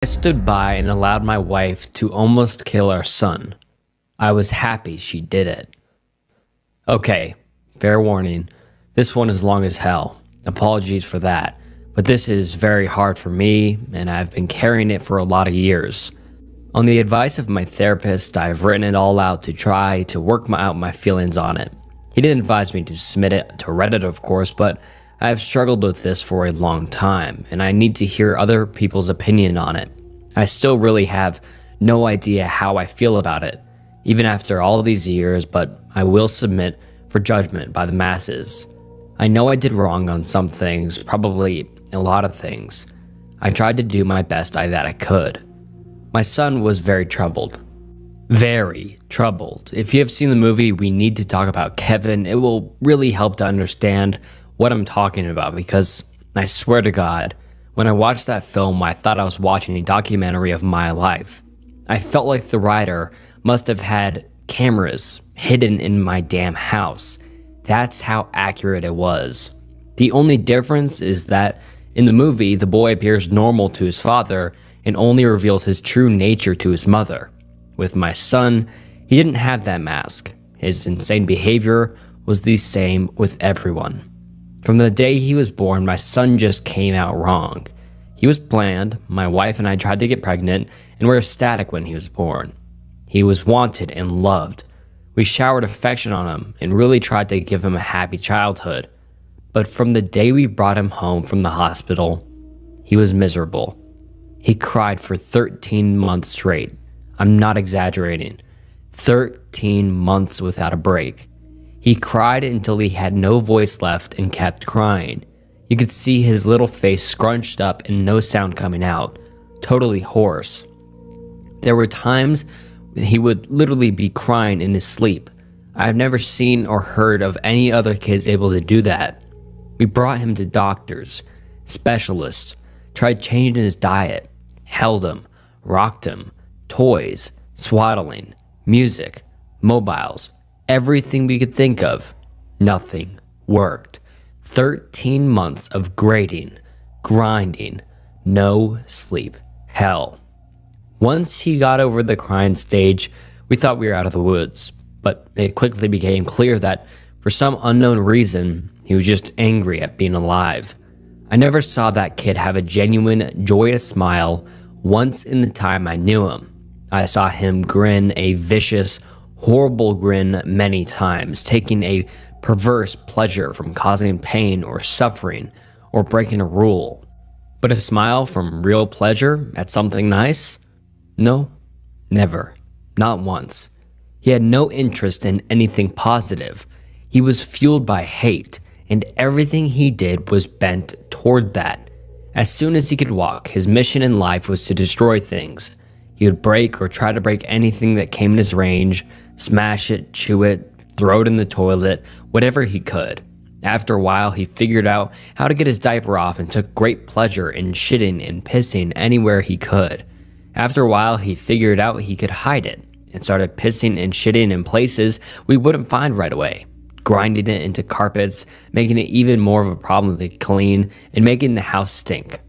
I stood by and allowed my wife to almost kill our son. I was happy she did it. Okay, fair warning. This one is long as hell. Apologies for that. But this is very hard for me, and I've been carrying it for a lot of years. On the advice of my therapist, I've written it all out to try to work out my feelings on it. He didn't advise me to submit it to Reddit, of course, but I've struggled with this for a long time, and I need to hear other people's opinion on it. I still really have no idea how I feel about it, even after all these years, but I will submit for judgment by the masses. I know I did wrong on some things, probably a lot of things. I tried to do my best that I could. My son was very troubled. Very troubled. If you have seen the movie We Need to Talk About Kevin, it will really help to understand what I'm talking about, because I swear to God, when I watched that film, I thought I was watching a documentary of my life. I felt like the writer must have had cameras hidden in my damn house. That's how accurate it was. The only difference is that in the movie, the boy appears normal to his father and only reveals his true nature to his mother. With my son, he didn't have that mask. His insane behavior was the same with everyone. From the day he was born, my son just came out wrong. He was planned, my wife and I tried to get pregnant, and were ecstatic when he was born. He was wanted and loved. We showered affection on him and really tried to give him a happy childhood. But from the day we brought him home from the hospital, he was miserable. He cried for 13 months straight. I'm not exaggerating. 13 months without a break. He cried until he had no voice left and kept crying. You could see his little face scrunched up and no sound coming out, totally hoarse. There were times he would literally be crying in his sleep. I've never seen or heard of any other kids able to do that. We brought him to doctors, specialists, tried changing his diet, held him, rocked him, toys, swaddling, music, mobiles, everything we could think of. Nothing worked. 13 months of grading, grinding, no sleep, hell. Once he got over the crying stage, we thought we were out of the woods, but it quickly became clear that for some unknown reason, he was just angry at being alive. I never saw that kid have a genuine, joyous smile once in the time I knew him. I saw him grin a vicious, horrible grin many times, taking a perverse pleasure from causing pain or suffering or breaking a rule. But a smile from real pleasure at something nice? No, never. Not once. He had no interest in anything positive. He was fueled by hate, and everything he did was bent toward that. As soon as he could walk, his mission in life was to destroy things. He would break or try to break anything that came in his range, smash it, chew it, throw it in the toilet, whatever he could. After a while, he figured out how to get his diaper off and took great pleasure in shitting and pissing anywhere he could. After a while, he figured out he could hide it and started pissing and shitting in places we wouldn't find right away, grinding it into carpets, making it even more of a problem to clean, and making the house stink.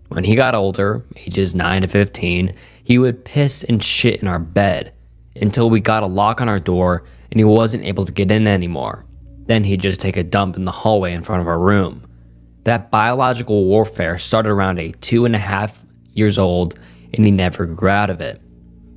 When he got older, ages 9 to 15, he would piss and shit in our bed until we got a lock on our door and he wasn't able to get in anymore. Then he'd just take a dump in the hallway in front of our room. That biological warfare started around 2.5 years old, and he never grew out of it.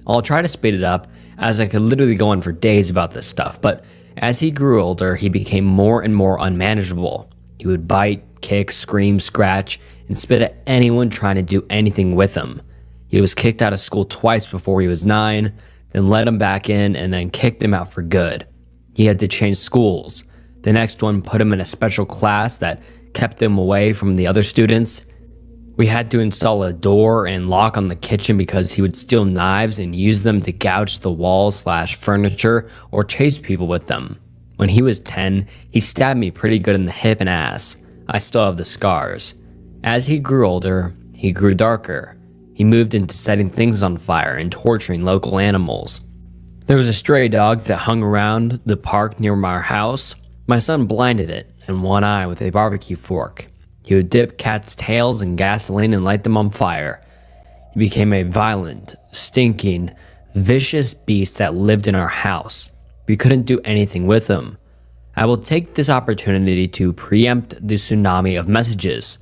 I'll try to speed it up, as I could literally go on for days about this stuff, but as he grew older, he became more and more unmanageable. He would bite, kick, scream, scratch, and spit at anyone trying to do anything with him. He was kicked out of school twice before he was 9, then let him back in, and then kicked him out for good. He had to change schools. The next one put him in a special class that kept him away from the other students. We had to install a door and lock on the kitchen because he would steal knives and use them to gouge the walls/furniture or chase people with them. When he was 10, he stabbed me pretty good in the hip and ass. I still have the scars. As he grew older, he grew darker. He moved into setting things on fire and torturing local animals. There was a stray dog that hung around the park near our house. My son blinded it in one eye with a barbecue fork. He would dip cats' tails in gasoline and light them on fire. He became a violent, stinking, vicious beast that lived in our house. We couldn't do anything with him. I will take this opportunity to preempt the tsunami of messages.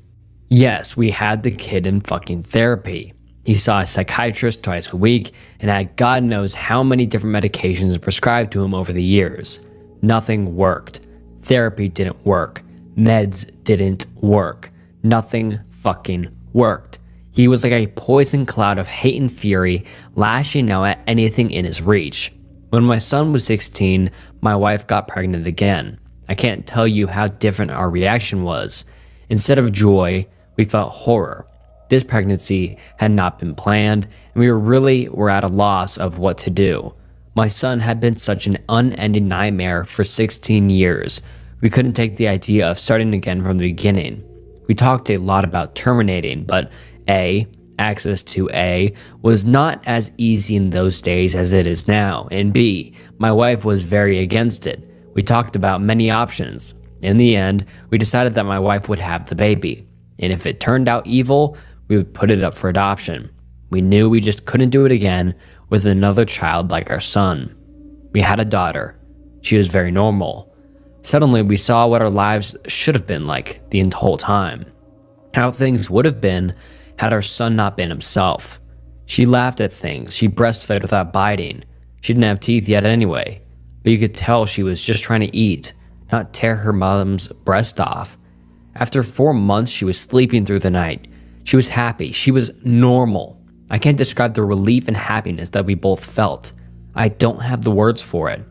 Yes, we had the kid in fucking therapy. He saw a psychiatrist twice a week and had God knows how many different medications prescribed to him over the years. Nothing worked. Therapy didn't work. Meds didn't work. Nothing fucking worked. He was like a poison cloud of hate and fury, lashing out at anything in his reach. When my son was 16, my wife got pregnant again. I can't tell you how different our reaction was. Instead of joy, we felt horror. This pregnancy had not been planned, and we were at a loss of what to do. My son had been such an unending nightmare for 16 years. We couldn't take the idea of starting again from the beginning. We talked a lot about terminating, but access to A was not as easy in those days as it is now, and B, my wife was very against it. We talked about many options. In the end, we decided that my wife would have the baby, and if it turned out evil, we would put it up for adoption. We knew we just couldn't do it again with another child like our son. We had a daughter. She was very normal. Suddenly, we saw what our lives should have been like the whole time. How things would have been had our son not been himself. She laughed at things. She breastfed without biting. She didn't have teeth yet anyway, but you could tell she was just trying to eat, not tear her mom's breast off. After 4 months, she was sleeping through the night. She was happy. She was normal. I can't describe the relief and happiness that we both felt. I don't have the words for it.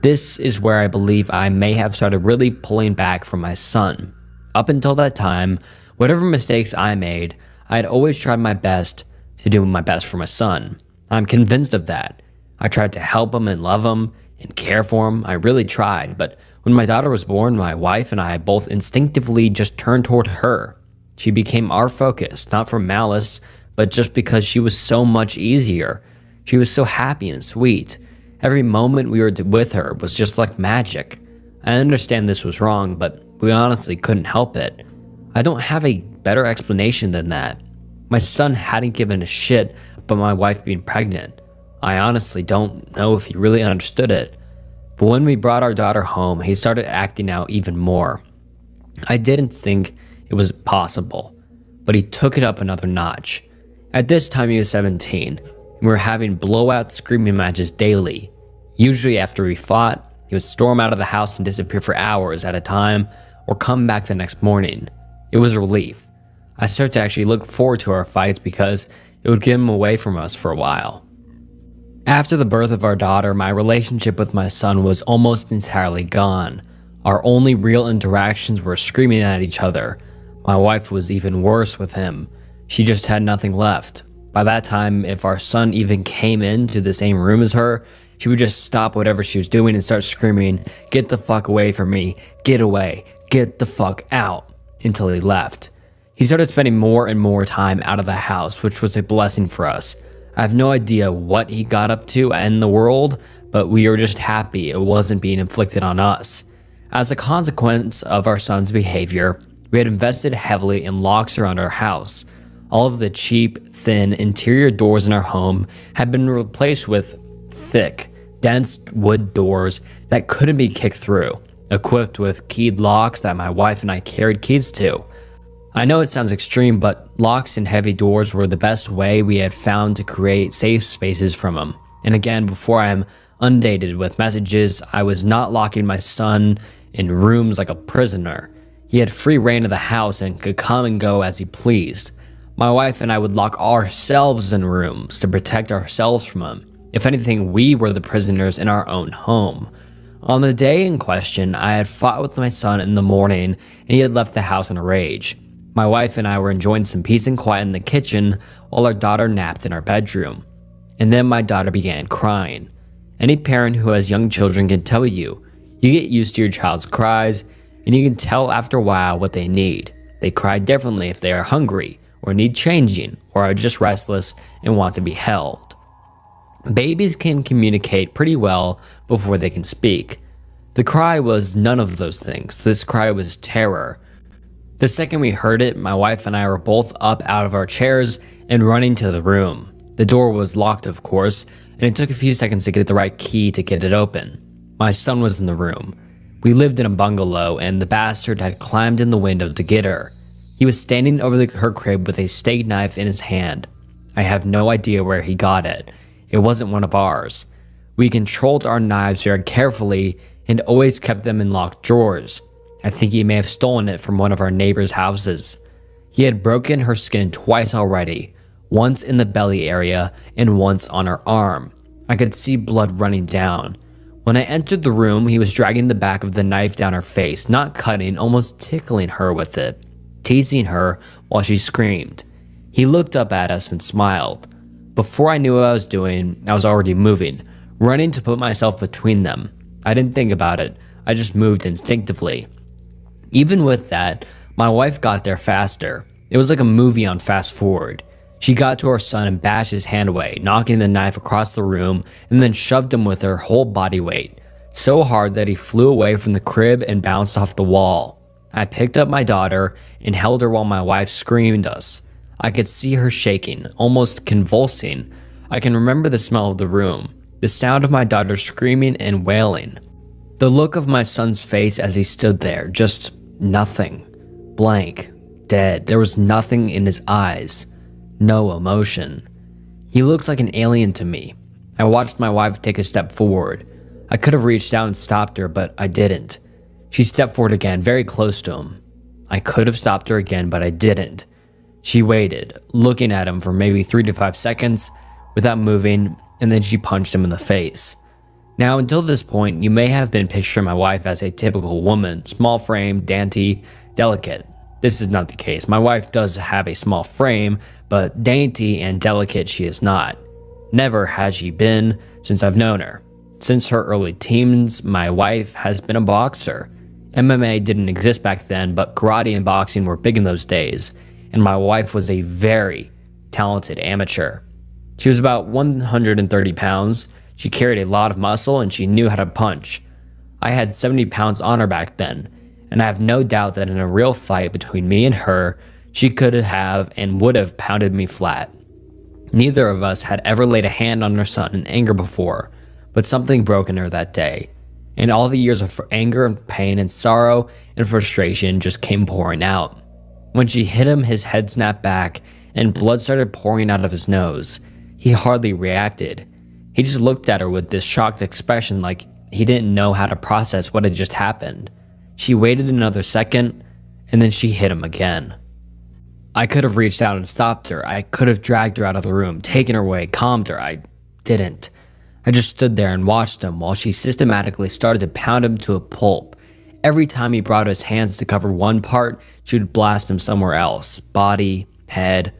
This is where I believe I may have started really pulling back from my son. Up until that time, whatever mistakes I made, I had always tried my best to do my best for my son. I'm convinced of that. I tried to help him and love him and care for him. I really tried, but when my daughter was born, my wife and I both instinctively just turned toward her. She became our focus, not from malice, but just because she was so much easier. She was so happy and sweet. Every moment we were with her was just like magic. I understand this was wrong, but we honestly couldn't help it. I don't have a better explanation than that. My son hadn't given a shit about my wife being pregnant. I honestly don't know if he really understood it. But when we brought our daughter home, he started acting out even more. I didn't think it was possible, but he took it up another notch. At this time, he was 17, and we were having blowout screaming matches daily. Usually after we fought, he would storm out of the house and disappear for hours at a time, or come back the next morning. It was a relief. I started to actually look forward to our fights because it would get him away from us for a while. After the birth of our daughter, my relationship with my son was almost entirely gone. Our only real interactions were screaming at each other. My wife was even worse with him. She just had nothing left. By that time, if our son even came into the same room as her, she would just stop whatever she was doing and start screaming, "Get the fuck away from me, get away, get the fuck out," until he left. He started spending more and more time out of the house, which was a blessing for us. I have no idea what he got up to in the world, but we were just happy it wasn't being inflicted on us. As a consequence of our son's behavior, we had invested heavily in locks around our house. All of the cheap, thin interior doors in our home had been replaced with thick, dense wood doors that couldn't be kicked through, equipped with keyed locks that my wife and I carried keys to. I know it sounds extreme, but locks and heavy doors were the best way we had found to create safe spaces from them. And again, before I am inundated with messages, I was not locking my son in rooms like a prisoner. He had free reign of the house and could come and go as he pleased. My wife and I would lock ourselves in rooms to protect ourselves from him. If anything, we were the prisoners in our own home. On the day in question, I had fought with my son in the morning, and he had left the house in a rage. My wife and I were enjoying some peace and quiet in the kitchen while our daughter napped in our bedroom. And then my daughter began crying. Any parent who has young children can tell you, you get used to your child's cries, and you can tell after a while what they need. They cry differently if they are hungry, or need changing, or are just restless and want to be held. Babies can communicate pretty well before they can speak. The cry was none of those things. This cry was terror. The second we heard it, my wife and I were both up out of our chairs and running to the room. The door was locked, of course, and it took a few seconds to get the right key to get it open. My son was in the room. We lived in a bungalow, and the bastard had climbed in the window to get her. He was standing over her crib with a steak knife in his hand. I have no idea where he got it. It wasn't one of ours. We controlled our knives very carefully and always kept them in locked drawers. I think he may have stolen it from one of our neighbors' houses. He had broken her skin twice already, once in the belly area and once on her arm. I could see blood running down. When I entered the room, he was dragging the back of the knife down her face, not cutting, almost tickling her with it, teasing her while she screamed. He looked up at us and smiled. Before I knew what I was doing, I was already moving, running to put myself between them. I didn't think about it. I just moved instinctively. Even with that, my wife got there faster. It was like a movie on fast forward. She got to her son and bashed his hand away, knocking the knife across the room, and then shoved him with her whole body weight, so hard that he flew away from the crib and bounced off the wall. I picked up my daughter and held her while my wife screamed us. I could see her shaking, almost convulsing. I can remember the smell of the room, the sound of my daughter screaming and wailing. The look of my son's face as he stood there, just nothing. Blank. Dead. There was nothing in his eyes. No emotion. He looked like an alien to me. I watched my wife take a step forward. I could have reached out and stopped her, but I didn't. She stepped forward again, very close to him. I could have stopped her again, but I didn't. She waited, looking at him for maybe 3 to 5 seconds without moving, and then she punched him in the face. Now, until this point, you may have been picturing my wife as a typical woman, small frame, dainty, delicate. This is not the case. My wife does have a small frame, but dainty and delicate she is not. Never has she been since I've known her. Since her early teens, my wife has been a boxer. MMA didn't exist back then, but karate and boxing were big in those days, and my wife was a very talented amateur. She was about 130 pounds. She carried a lot of muscle, and she knew how to punch. I had 70 pounds on her back then, and I have no doubt that in a real fight between me and her, she could have and would have pounded me flat. Neither of us had ever laid a hand on her son in anger before, but something broke in her that day, and all the years of anger and pain and sorrow and frustration just came pouring out. When she hit him, his head snapped back, and blood started pouring out of his nose. He hardly reacted. He just looked at her with this shocked expression like he didn't know how to process what had just happened. She waited another second, and then she hit him again. I could have reached out and stopped her. I could have dragged her out of the room, taken her away, calmed her. I didn't. I just stood there and watched him while she systematically started to pound him to a pulp. Every time he brought his hands to cover one part, she would blast him somewhere else. Body, head,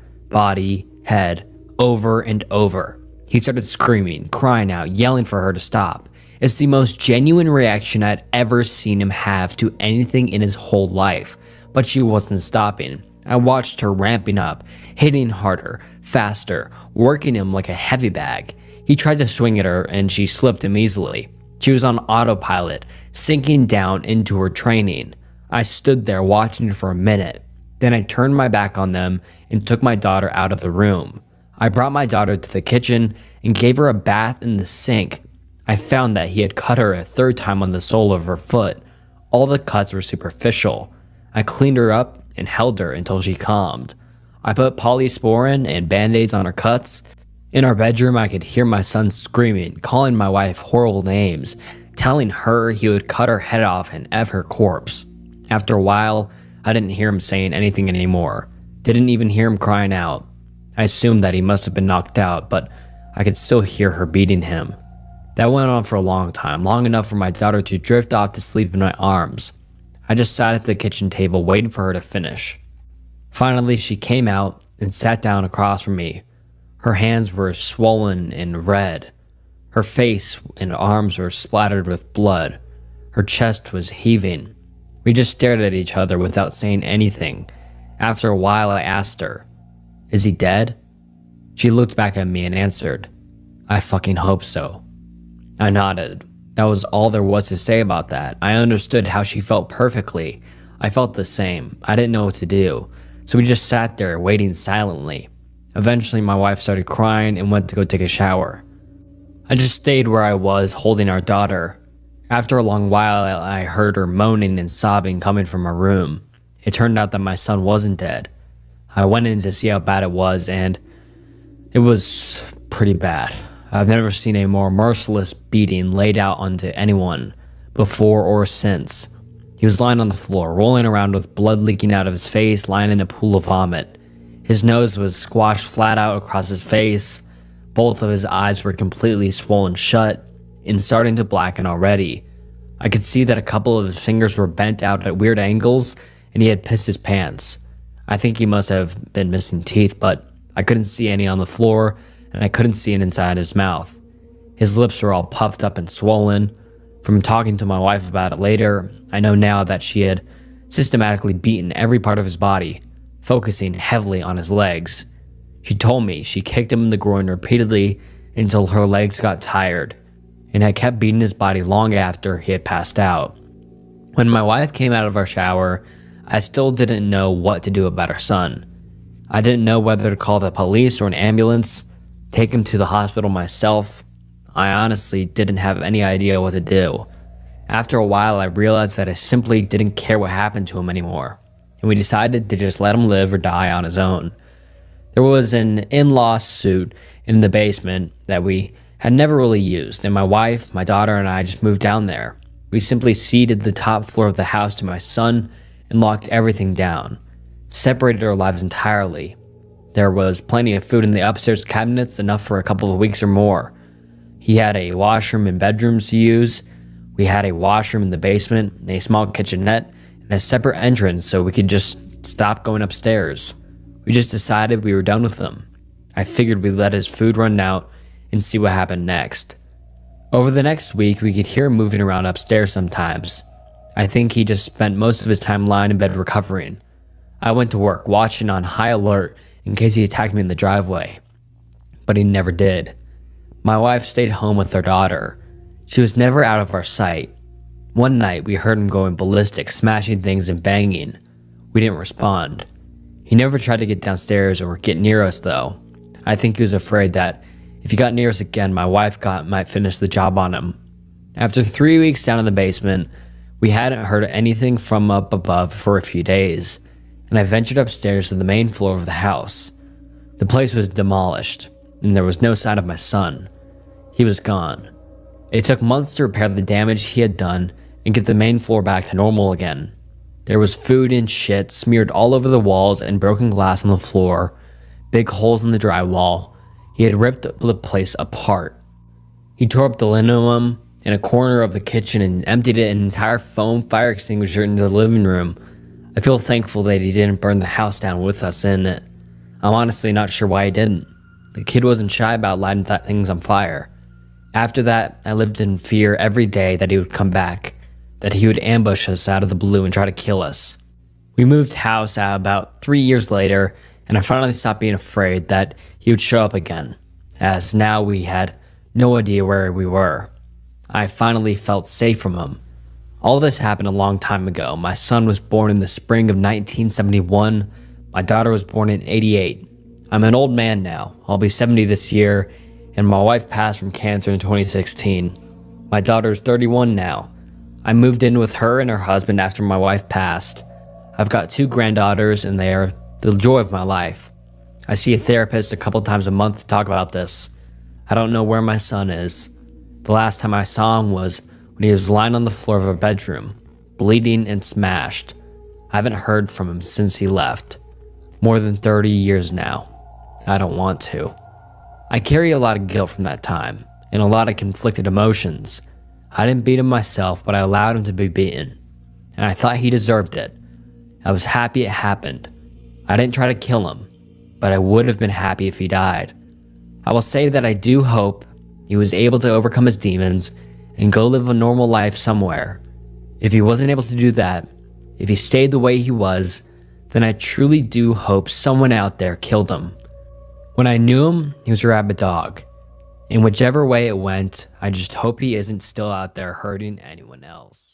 over and over. He started screaming, crying out, yelling for her to stop. It's the most genuine reaction I'd ever seen him have to anything in his whole life, but she wasn't stopping. I watched her ramping up, hitting harder, faster, working him like a heavy bag. He tried to swing at her and she slipped him easily. She was on autopilot, sinking down into her training. I stood there watching for a minute. Then I turned my back on them and took my daughter out of the room. I brought my daughter to the kitchen and gave her a bath in the sink. I found that he had cut her a third time on the sole of her foot. All the cuts were superficial. I cleaned her up and held her until she calmed. I put polysporin and band-aids on her cuts. In our bedroom, I could hear my son screaming, calling my wife horrible names, telling her he would cut her head off and F her corpse. After a while, I didn't hear him saying anything anymore. Didn't even hear him crying out. I assumed that he must have been knocked out, but I could still hear her beating him. That went on for a long time, long enough for my daughter to drift off to sleep in my arms. I just sat at the kitchen table waiting for her to finish. Finally, she came out and sat down across from me. Her hands were swollen and red. Her face and arms were splattered with blood. Her chest was heaving. We just stared at each other without saying anything. After a while, I asked her, "Is he dead?" She looked back at me and answered, "I fucking hope so." I nodded. That was all there was to say about that. I understood how she felt perfectly. I felt the same. I didn't know what to do. So we just sat there waiting silently. Eventually, my wife started crying and went to go take a shower. I just stayed where I was, holding our daughter. After a long while, I heard her moaning and sobbing coming from her room. It turned out that my son wasn't dead. I went in to see how bad it was, and it was pretty bad. I've never seen a more merciless beating laid out onto anyone, before or since. He was lying on the floor, rolling around with blood leaking out of his face, lying in a pool of vomit. His nose was squashed flat out across his face. Both of his eyes were completely swollen shut and starting to blacken already. I could see that a couple of his fingers were bent out at weird angles, and he had pissed his pants. I think he must have been missing teeth, but I couldn't see any on the floor, and I couldn't see it inside his mouth. His lips were all puffed up and swollen. From talking to my wife about it later, I know now that she had systematically beaten every part of his body, focusing heavily on his legs. She told me she kicked him in the groin repeatedly until her legs got tired, and had kept beating his body long after he had passed out. When my wife came out of our shower, I still didn't know what to do about her son. I didn't know whether to call the police or an ambulance, take him to the hospital myself. I honestly didn't have any idea what to do. After a while, I realized that I simply didn't care what happened to him anymore, and we decided to just let him live or die on his own. There was an in-law suite in the basement that we had never really used, and my wife, my daughter, and I just moved down there. We simply ceded the top floor of the house to my son and locked everything down, separated our lives entirely. There was plenty of food in the upstairs cabinets, enough for a couple of weeks or more. He had a washroom and bedrooms to use. We had a washroom in the basement, a small kitchenette, and a separate entrance so we could just stop going upstairs. We just decided we were done with him. I figured we'd let his food run out and see what happened next. Over the next week, we could hear him moving around upstairs sometimes. I think he just spent most of his time lying in bed recovering. I went to work, watching on high alert in case he attacked me in the driveway. But he never did. My wife stayed home with our daughter. She was never out of our sight. One night, we heard him going ballistic, smashing things and banging. We didn't respond. He never tried to get downstairs or get near us, though. I think he was afraid that if he got near us again, my wife might finish the job on him. After 3 weeks down in the basement, we hadn't heard anything from up above for a few days, and I ventured upstairs to the main floor of the house. The place was demolished, and there was no sign of my son. He was gone. It took months to repair the damage he had done and get the main floor back to normal again. There was food and shit smeared all over the walls and broken glass on the floor, big holes in the drywall. He had ripped the place apart. He tore up the linoleum in a corner of the kitchen and emptied an entire foam fire extinguisher into the living room. I feel thankful that he didn't burn the house down with us in it. I'm honestly not sure why he didn't. The kid wasn't shy about lighting things on fire. After that, I lived in fear every day that he would come back, that he would ambush us out of the blue and try to kill us. We moved house out about 3 years later, and I finally stopped being afraid that he would show up again, as now we had no idea where we were. I finally felt safe from him. All this happened a long time ago. My son was born in the spring of 1971. My daughter was born in 88. I'm an old man now. I'll be 70 this year, and my wife passed from cancer in 2016. My daughter's 31 now. I moved in with her and her husband after my wife passed. I've got 2 granddaughters, and they are the joy of my life. I see a therapist a couple times a month to talk about this. I don't know where my son is. The last time I saw him was when he was lying on the floor of our bedroom, bleeding and smashed. I haven't heard from him since he left. More than 30 years now. I don't want to. I carry a lot of guilt from that time, and a lot of conflicted emotions. I didn't beat him myself, but I allowed him to be beaten, and I thought he deserved it. I was happy it happened. I didn't try to kill him, but I would have been happy if he died. I will say that I do hope he was able to overcome his demons and go live a normal life somewhere. If he wasn't able to do that, if he stayed the way he was, then I truly do hope someone out there killed him. When I knew him, he was a rabid dog. In whichever way it went, I just hope he isn't still out there hurting anyone else.